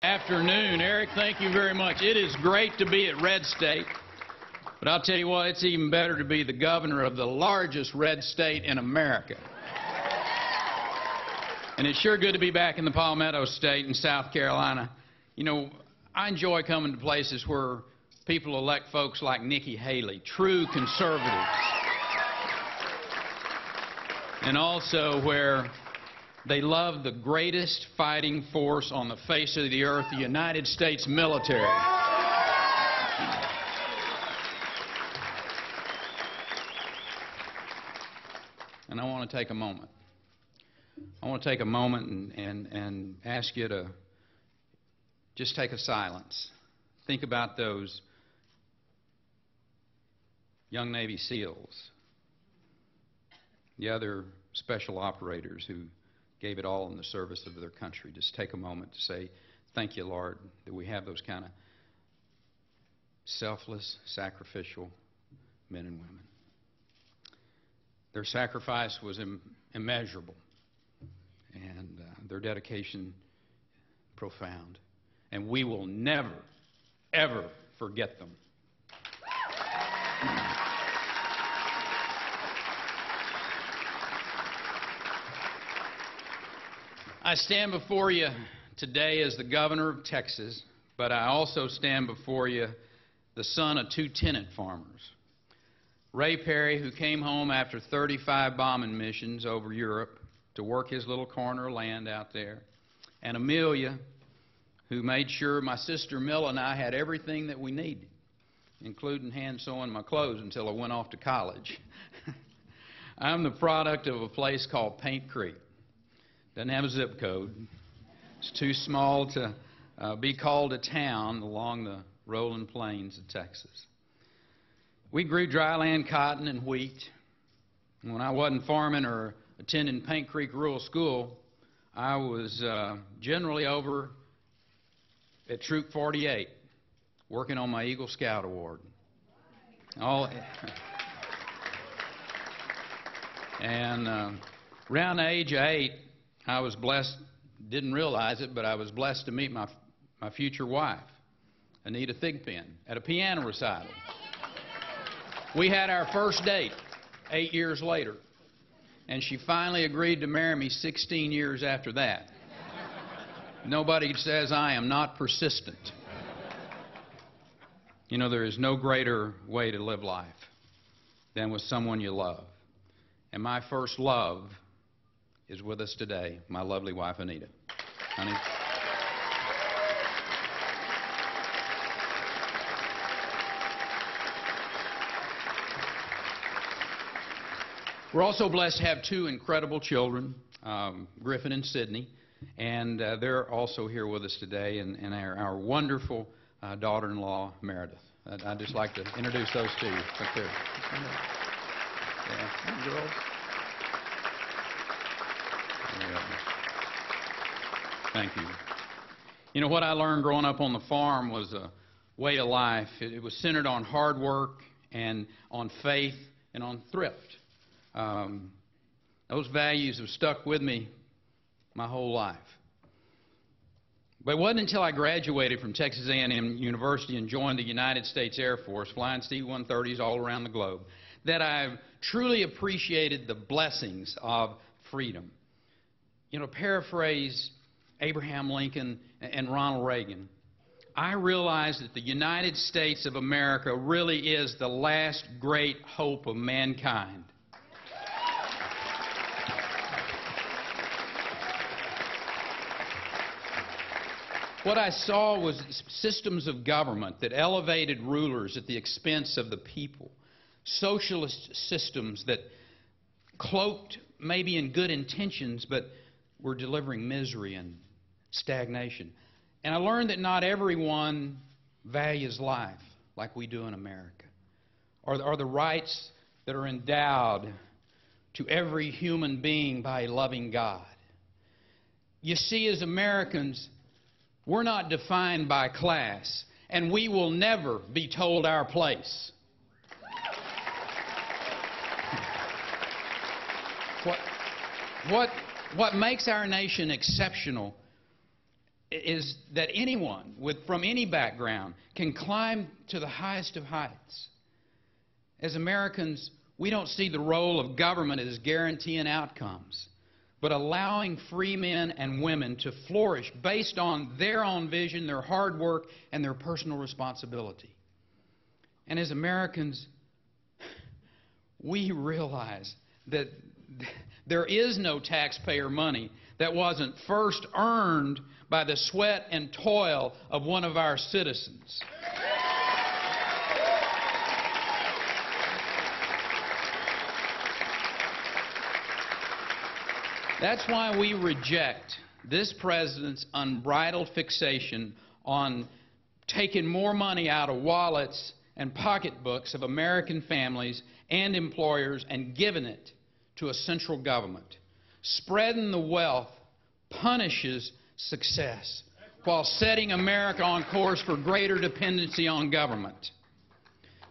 afternoon. Eric, thank you very much. It is great to be at Red State, but I'll tell you what, it's even better to be the governor of the largest red state in America. And it's sure good to be back in the Palmetto State in South Carolina. You know, I enjoy coming to places where people elect folks like Nikki Haley, true conservatives, and also where they love the greatest fighting force on the face of the earth, the United States military. And I want to take a moment. I want to take a moment and ask you to just take a silence. Think about those young Navy SEALs, the other special operators who gave it all in the service of their country. Just take a moment to say, thank you, Lord, that we have those kind of selfless, sacrificial men and women. Their sacrifice was immeasurable, and their dedication profound. And we will never, ever forget them. I stand before you today as the governor of Texas, but I also stand before you the son of two tenant farmers. Ray Perry, who came home after 35 bombing missions over Europe to work his little corner of land out there, and Amelia, who made sure my sister Milla and I had everything that we needed, including hand sewing my clothes until I went off to college. I'm the product of a place called Paint Creek. Doesn't have a zip code. It's too small to be called a town along the rolling plains of Texas. We grew dryland cotton and wheat. When I wasn't farming or attending Paint Creek Rural School, I was generally over at Troop 48, working on my Eagle Scout Award. And around the age of 8, I was blessed, didn't realize it, but I was blessed to meet my future wife, Anita Thigpen, at a piano recital. We had our first date 8 years later, and she finally agreed to marry me 16 years after that. Nobody says I am not persistent. You know, there is no greater way to live life than with someone you love. And my first love is with us today, my lovely wife, Anita. Honey. We're also blessed to have two incredible children, Griffin and Sydney, and they're also here with us today, and our wonderful daughter-in-law, Meredith. I'd just like to introduce those to you. Right there. Yeah, come on, girls. Thank you. You know, what I learned growing up on the farm was a way of life. It was centered on hard work and on faith and on thrift. Those values have stuck with me my whole life. But it wasn't until I graduated from Texas A&M University and joined the United States Air Force, flying C-130s all around the globe, that I truly appreciated the blessings of freedom. You know, paraphrase Abraham Lincoln and Ronald Reagan, I realized that the United States of America really is the last great hope of mankind. What I saw was systems of government that elevated rulers at the expense of the people, socialist systems that cloaked maybe in good intentions but were delivering misery and stagnation. And I learned that not everyone values life like we do in America, or the rights that are endowed to every human being by a loving God. You see, as Americans, we're not defined by class, and we will never be told our place. What makes our nation exceptional is that anyone from any background can climb to the highest of heights. As Americans, we don't see the role of government as guaranteeing outcomes, but allowing free men and women to flourish based on their own vision, their hard work, and their personal responsibility. And as Americans, we realize that there is no taxpayer money that wasn't first earned by the sweat and toil of one of our citizens. That's why we reject this president's unbridled fixation on taking more money out of wallets and pocketbooks of American families and employers and giving it to a central government. Spreading the wealth punishes success while setting America on course for greater dependency on government.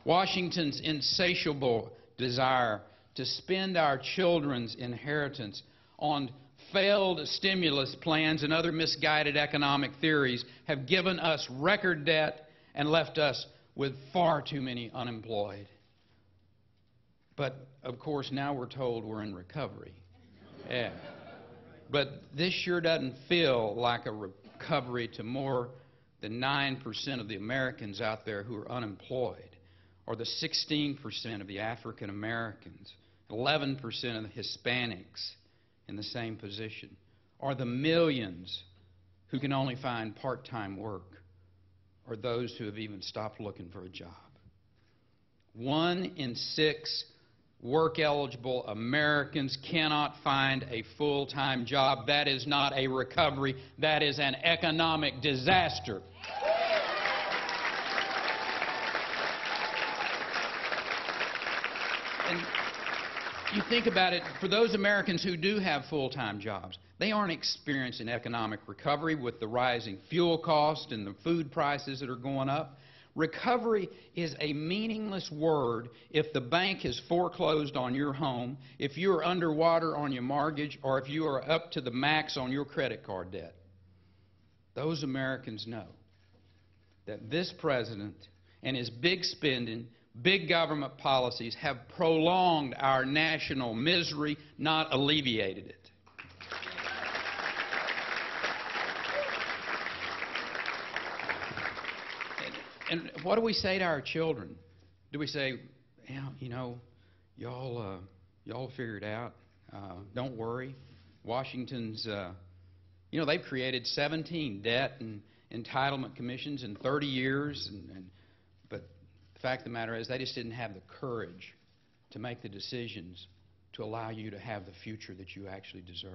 Washington's insatiable desire to spend our children's inheritance on failed stimulus plans and other misguided economic theories have given us record debt and left us with far too many unemployed. But, of course, now we're told we're in recovery. Yeah. But this sure doesn't feel like a recovery to more than 9% of the Americans out there who are unemployed, or the 16% of the African Americans, 11% of the Hispanics in the same position, or the millions who can only find part-time work, or those who have even stopped looking for a job. 1 in 6 work-eligible Americans cannot find a full-time job. That is not a recovery. That is an economic disaster. And you think about it, for those Americans who do have full-time jobs, they aren't experiencing economic recovery with the rising fuel cost and the food prices that are going up. Recovery is a meaningless word if the bank has foreclosed on your home, if you are underwater on your mortgage, or if you are up to the max on your credit card debt. Those Americans know that this president and his big spending, big government policies have prolonged our national misery, not alleviated it. And what do we say to our children? Do we say, yeah, you know, y'all figure it out. Don't worry. Washington's, you know, they've created 17 debt and entitlement commissions in 30 years. But the fact of the matter is they just didn't have the courage to make the decisions to allow you to have the future that you actually deserve.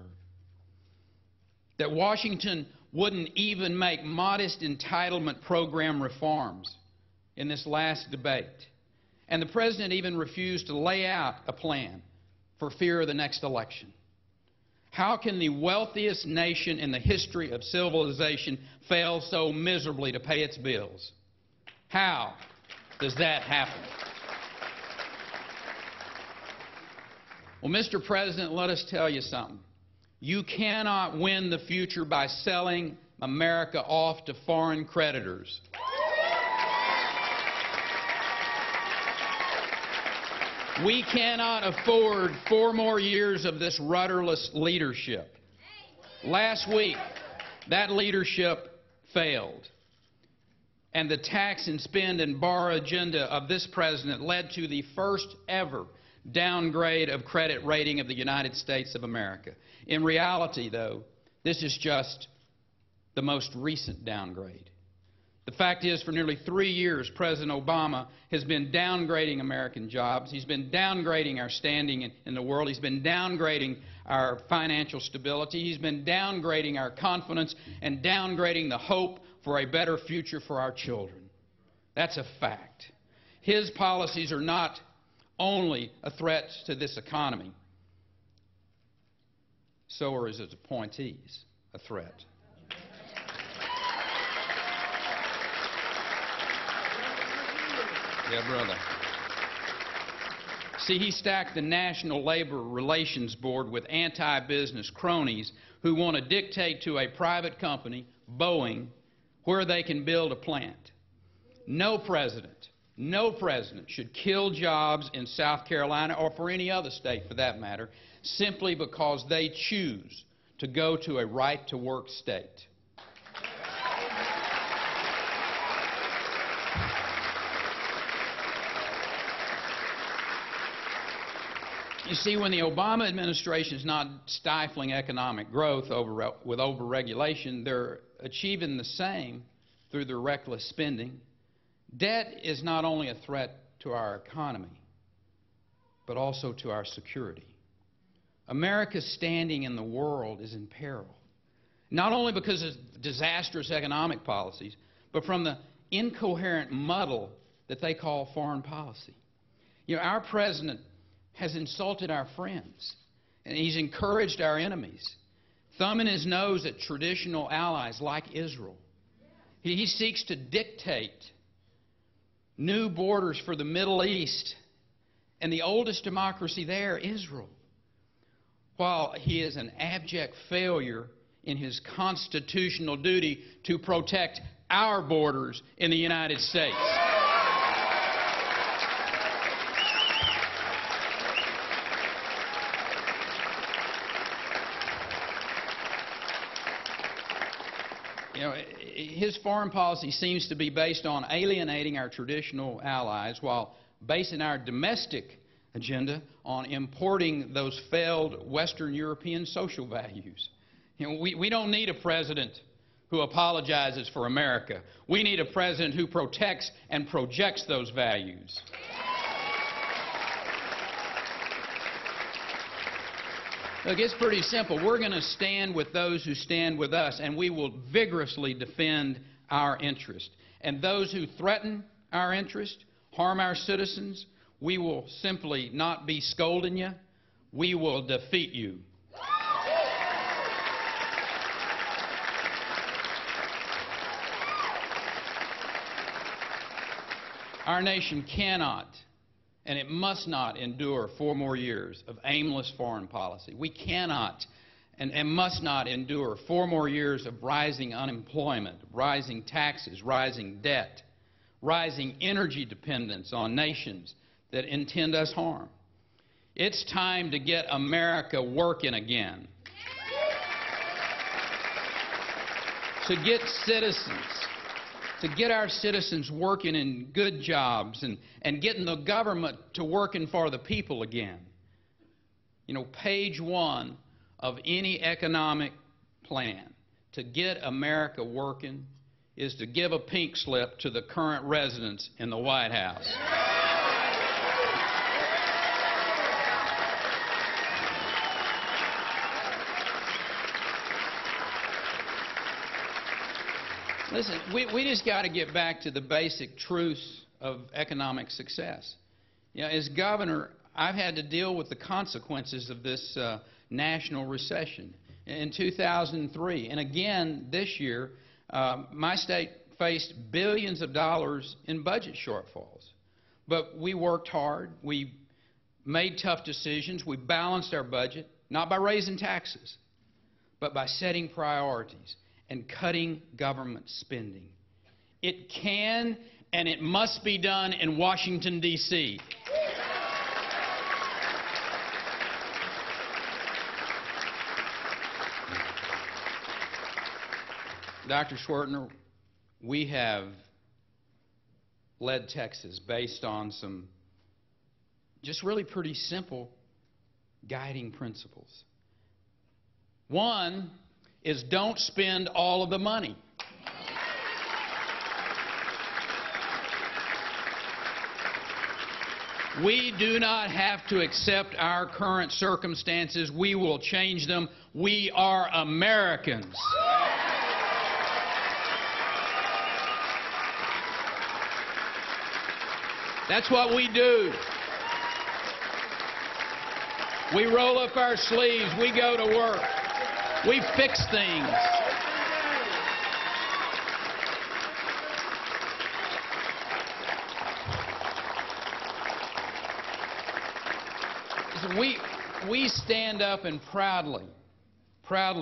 That Washington wouldn't even make modest entitlement program reforms in this last debate. And the president even refused to lay out a plan for fear of the next election. How can the wealthiest nation in the history of civilization fail so miserably to pay its bills? How does that happen? Well, Mr. President, let us tell you something. You cannot win the future by selling America off to foreign creditors. We cannot afford 4 more years of this rudderless leadership. Last week, that leadership failed. And the tax and spend and borrow agenda of this president led to the first ever downgrade of credit rating of the United States of America. In reality, though, this is just the most recent downgrade. The fact is, for nearly 3 years, President Obama has been downgrading American jobs. He's been downgrading our standing in the world. He's been downgrading our financial stability. He's been downgrading our confidence and downgrading the hope for a better future for our children. That's a fact. His policies are not only a threat to this economy, so are his appointees a threat. Yeah, brother. See, he stacked the National Labor Relations Board with anti-business cronies who want to dictate to a private company, Boeing, where they can build a plant. No president should kill jobs in South Carolina or for any other state for that matter simply because they choose to go to a right-to-work state. You see, when the Obama administration is not stifling economic growth with overregulation, they're achieving the same through their reckless spending. Debt is not only a threat to our economy, but also to our security. America's standing in the world is in peril, not only because of disastrous economic policies, but from the incoherent muddle that they call foreign policy. You know, our president has insulted our friends, and he's encouraged our enemies, thumbing his nose at traditional allies like Israel. He seeks to dictate new borders for the Middle East and the oldest democracy there, Israel, while he is an abject failure in his constitutional duty to protect our borders in the United States. You know, his foreign policy seems to be based on alienating our traditional allies while basing our domestic agenda on importing those failed Western European social values. You know, we don't need a president who apologizes for America. We need a president who protects and projects those values. Look, it's pretty simple. We're going to stand with those who stand with us, and we will vigorously defend our interest. And those who threaten our interest, harm our citizens, we will simply not be scolding you. We will defeat you. Our nation cannot and it must not endure 4 more years of aimless foreign policy. We cannot and must not endure 4 more years of rising unemployment, rising taxes, rising debt, rising energy dependence on nations that intend us harm. It's time to get America working again. To get our citizens working in good jobs and getting the government to working for the people again. You know, page 1 of any economic plan to get America working is to give a pink slip to the current residents in the White House. Listen, we just got to get back to the basic truths of economic success. You know, as governor, I've had to deal with the consequences of this national recession. In 2003, and again this year, my state faced billions of dollars in budget shortfalls. But we worked hard. We made tough decisions. We balanced our budget, not by raising taxes, but by setting priorities and cutting government spending. It can and it must be done in Washington, D.C. Dr. Schwertner, we have led Texas based on some just really pretty simple guiding principles. One is don't spend all of the money. We do not have to accept our current circumstances. We will change them. We are Americans. That's what we do. We roll up our sleeves. We go to work. We fix things. We stand up and proudly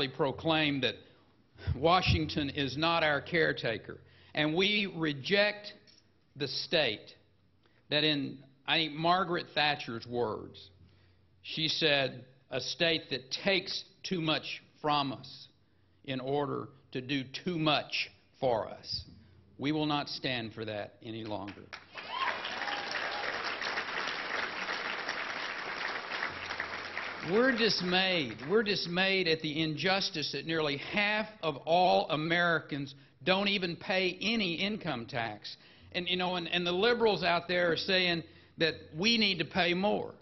proclaim that Washington is not our caretaker. And we reject the state that, in, I think, Margaret Thatcher's words, she said, a state that takes too much from us in order to do too much for us. We will not stand for that any longer. We're dismayed. We're dismayed at the injustice that nearly half of all Americans don't even pay any income tax. And, you know, and the liberals out there are saying that we need to pay more.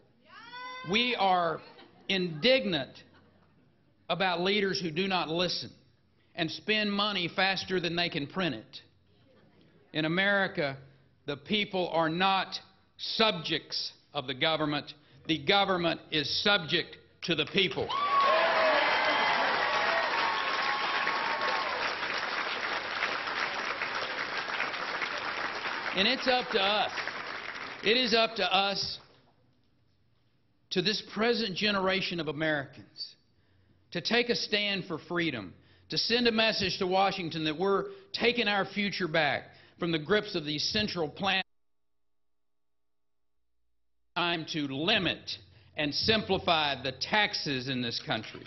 We are indignant about leaders who do not listen and spend money faster than they can print it. In America, the people are not subjects of the government. The government is subject to the people. And it's up to us. It is up to us, to this present generation of Americans, to take a stand for freedom, to send a message to Washington that we're taking our future back from the grips of these central planners. Time to limit and simplify the taxes in this country.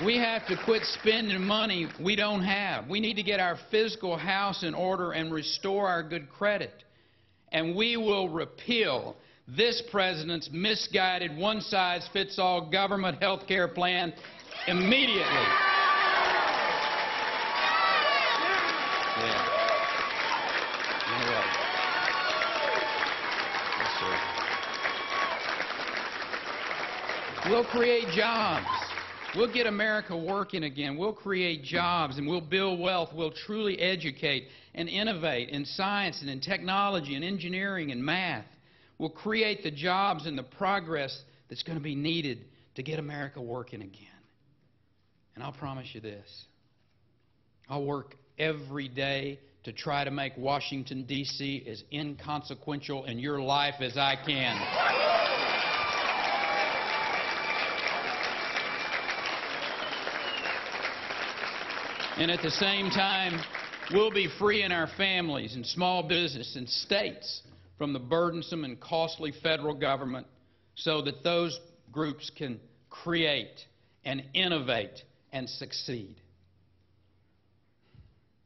We have to quit spending money we don't have. We need to get our fiscal house in order and restore our good credit. And we will repeal this president's misguided, one-size-fits-all government health care plan immediately. Yeah. We'll create jobs. We'll get America working again. We'll create jobs and we'll build wealth. We'll truly educate and innovate in science and in technology and engineering and math. We'll create the jobs and the progress that's going to be needed to get America working again. And I'll promise you this. I'll work every day to try to make Washington, D.C. as inconsequential in your life as I can. And at the same time, we'll be freeing our families and small business and states from the burdensome and costly federal government so that those groups can create and innovate and succeed.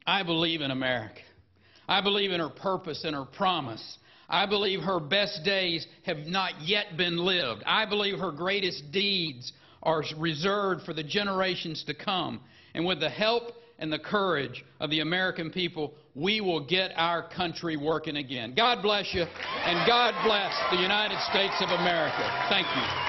I believe in America. I believe in her purpose and her promise. I believe her best days have not yet been lived. I believe her greatest deeds are reserved for the generations to come. And with the help and the courage of the American people, we will get our country working again. God bless you, and God bless the United States of America. Thank you.